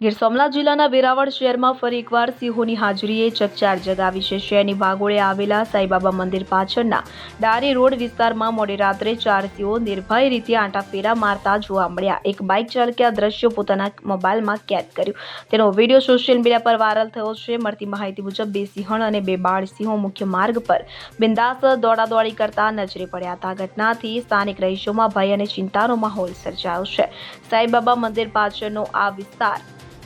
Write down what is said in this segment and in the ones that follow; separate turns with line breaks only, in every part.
ગીર સોમનાથ જિલ્લાના વેરાવળ શહેરમાં ફરી એકવાર સિંહોની હાજરીએ ચકચાર જગાવી છે। શહેરની ભાગોળે આવેલા સાંઈબાબા મંદિર પાછળના ડારી રોડ વિસ્તારમાં મોડી રાત્રે 4 સિંહો નિર્ભય રીતે આંટાફેરા મારતા જોવા મળ્યા। એક બાઇક ચાલકે આ દ્રશ્યો પોતાના મોબાઈલમાં કેદ કર્યું। તેનો વિડીયો સોશિયલ મીડિયા પર વાયરલ થયો છે। મળતી માહિતી મુજબ 2 સિંહણ અને 2 બાળ સિંહો મુખ્ય માર્ગ પર બિંદાસ દોડાદોડી કરતા નજરે પડ્યા હતા। ઘટનાથી સ્થાનિક રહીશોમાં ભય અને ચિંતાનો માહોલ સર્જાયો છે। સાંઈબાબા મંદિર પાછળનો આ વિસ્તાર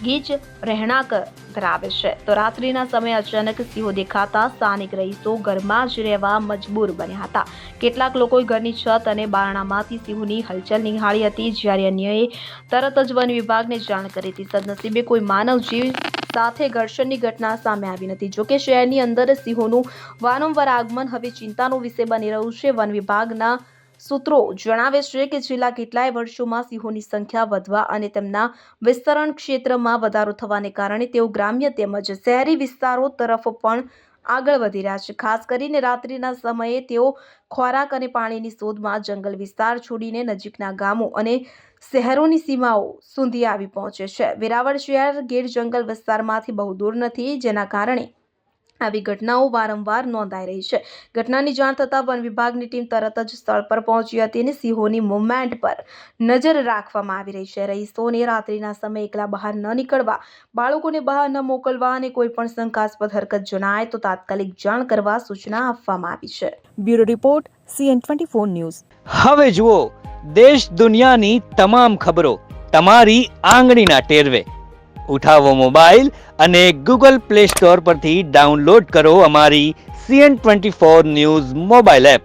ગીચ રહેણાંક ધરાવે છે, તો રાત્રિના સમયે અચાનક સિંહો દેખાતા સ્થાનિક રહીશો ઘરમાં જ રહેવા મજબૂર બન્યા હતા। કેટલાક લોકોએ ઘરની છત અને બારણામાંથી સિંહોની હલચલ નિહાળી હતી, જ્યારે અન્યએ તરત જ વન વિભાગને જાણ કરી હતી। સદનસીબે કોઈ માનવ જીવ સાથે ઘર્ષણની ઘટના સામે આવી નથી। જોકે શહેરની અંદર સિંહોનું વારંવાર આગમન હવે ચિંતાનો વિષય બની રહ્યું છે। વન વિભાગના સૂત્રો જણાવે છે કે છેલ્લા કેટલાય વર્ષોમાં સિંહોની સંખ્યા વધવા અને તેમના વિસ્તરણ ક્ષેત્રમાં વધારો થવાને કારણે તેઓ ગ્રામ્ય તેમજ શહેરી વિસ્તારો તરફ પણ આગળ વધી રહ્યા છે। ખાસ કરીને રાત્રિના સમયે તેઓ ખોરાક અને પાણીની શોધમાં જંગલ વિસ્તાર છોડીને નજીકના ગામો અને શહેરોની સીમાઓ સુધી આવી પહોંચે છે। વેરાવળ શહેર ગીર જંગલ વિસ્તારમાંથી બહુ દૂર નથી, જેના કારણે આવી ઘટનાઓ વારંવાર નોંધાઈ રહી છે। ઘટનાની જાણ થતાં વન વિભાગની ટીમ તરત જ સ્થળ પર પહોંચી હતી અને સિંહોની મૂવમેન્ટ પર નજર રાખવામાં આવી રહી છે। રહીશોને રાત્રિના સમયે એકલા બહાર ન નીકળવા, બાળકોને બહાર ન મોકલવા અને કોઈ પણ શંકાસ્પદ હરકત જણાય તો તાત્કાલિક જાણ કરવા સૂચના આપવામાં આવી છે।
Bureau report CN24 news.
હવે જુઓ દેશ દુનિયાની તમામ ખબરો તમારી આંગળીના ટેરવે। ઉઠાવો મોબાઈલ અને ગૂગલ પ્લે સ્ટોર પરથી ડાઉનલોડ કરો અમારી CN24 ન્યૂઝ મોબાઈલ એપ।